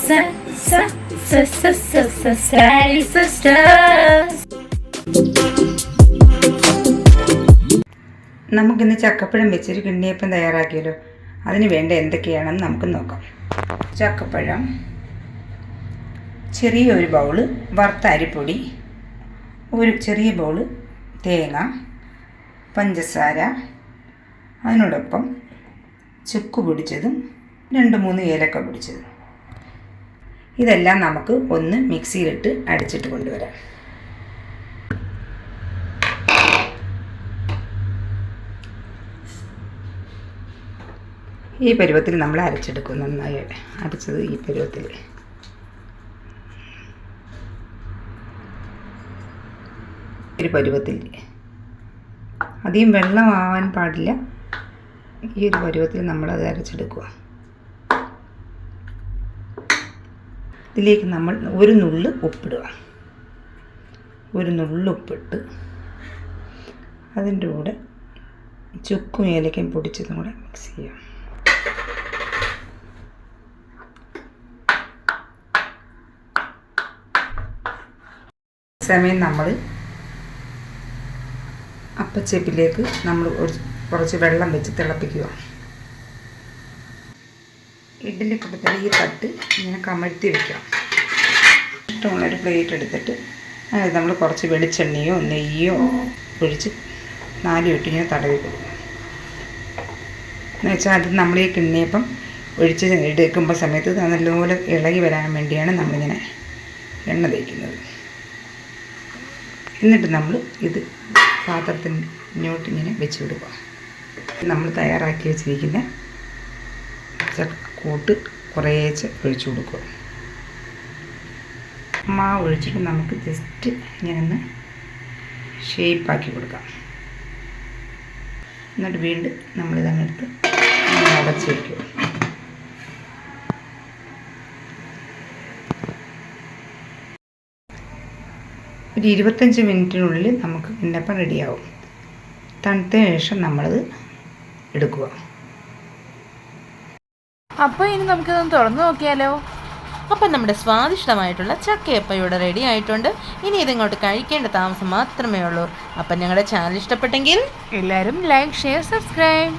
Sally Sisters. നമുക്കിന്ന് ചക്കപ്പഴം വെച്ചൊരു കിണ്ണിയപ്പം തയ്യാറാക്കിയല്ലോ. അതിന് വേണ്ട എന്തൊക്കെയാണെന്ന് നമുക്ക് നോക്കാം. ചക്കപ്പഴം, ചെറിയൊരു ബൗള് വറുത്ത അരിപ്പൊടി, ഒരു ചെറിയ ബൗള് തേങ്ങ, പഞ്ചസാര, അതിനോടൊപ്പം ചുക്ക് പൊടിച്ചതും 2-3 ഏലക്ക പൊടിച്ചതും. ഇതെല്ലാം നമുക്ക് ഒന്ന് മിക്സിയിലിട്ട് അടിച്ചിട്ട് കൊണ്ടുവരാം. ഈ പരുവത്തിൽ നമ്മൾ അരച്ചെടുക്കും. നന്നായി അരച്ചത് ഈ പരുവത്തിൽ. ഒരു പരുവത്തിൽ അധികം വെള്ളമാവാൻ പാടില്ല. ഈ ഒരു പരുവത്തിൽ നമ്മളത് അരച്ചെടുക്കുക. ഇതിലേക്ക് നമ്മൾ ഒരു നുള്ള് ഉപ്പിടുക. ഒരു നുള്ള് ഉപ്പിട്ട് അതിൻ്റെ കൂടെ ചുക്കും ഏലക്കയും പൊടിച്ചതും കൂടെ മിക്സ് ചെയ്യാം. സമയം നമ്മൾ അപ്പച്ചെപ്പിലേക്ക് നമ്മൾ കുറച്ച് വെള്ളം വെച്ച് തിളപ്പിക്കുക. ഇഡ്ഡലി കൊടുത്താൽ ഈ തട്ട് ഇങ്ങനെ കമഴ്ത്തി വയ്ക്കാം. ഇഷ്ടമുള്ളൊരു പ്ലേറ്റ് എടുത്തിട്ട് അതിൽ നമ്മൾ കുറച്ച് വെളിച്ചെണ്ണയോ നെയ്യോ ഒഴിച്ച് 4 വട്ടം ഇങ്ങനെ തടവി കൊടുക്കും. എന്ന് വെച്ചാൽ അത് നമ്മൾ ഈ കിണ്ണിയപ്പം ഒഴിച്ച് എടുക്കുമ്പോൾ സമയത്ത് നല്ലപോലെ ഇളകി വരാൻ വേണ്ടിയാണ് നമ്മളിങ്ങനെ എണ്ണ തേക്കുന്നത്. എന്നിട്ട് നമ്മൾ ഇത് പാത്രത്തിനോട്ട് ഇങ്ങനെ വെച്ച് കൊടുക്കുക. നമ്മൾ തയ്യാറാക്കി വെച്ചിരിക്കുന്ന കൂട്ട് കുറേശ്ശെ ഒഴിച്ചു കൊടുക്കുക. മാവ് ഒഴിച്ചിട്ട് നമുക്ക് ജസ്റ്റ് ഇങ്ങനെ ഒന്ന് ഷേപ്പാക്കി കൊടുക്കാം. എന്നിട്ട് വീണ്ടും നമ്മളിതങ്ങെടുത്ത് അടച്ച് വയ്ക്കുക. ഒരു 25 മിനിറ്റിനുള്ളിൽ നമുക്ക് കിണ്ണപ്പം റെഡിയാവും. തണുത്ത ശേഷം നമ്മളത് എടുക്കുക. അപ്പോൾ ഇനി നമുക്കിതൊന്ന് തുറന്നു നോക്കിയാലോ. അപ്പം നമ്മുടെ സ്വാദിഷ്ടമായിട്ടുള്ള ചക്കയപ്പം ഇവിടെ റെഡി ആയിട്ടുണ്ട്. ഇനി ഇതിങ്ങോട്ട് കഴിക്കേണ്ട താമസം മാത്രമേ ഉള്ളൂ. അപ്പം ഞങ്ങളുടെ ചാനൽ ഇഷ്ടപ്പെട്ടെങ്കിൽ എല്ലാവരും ലൈക്ക്, ഷെയർ, സബ്സ്ക്രൈബ്.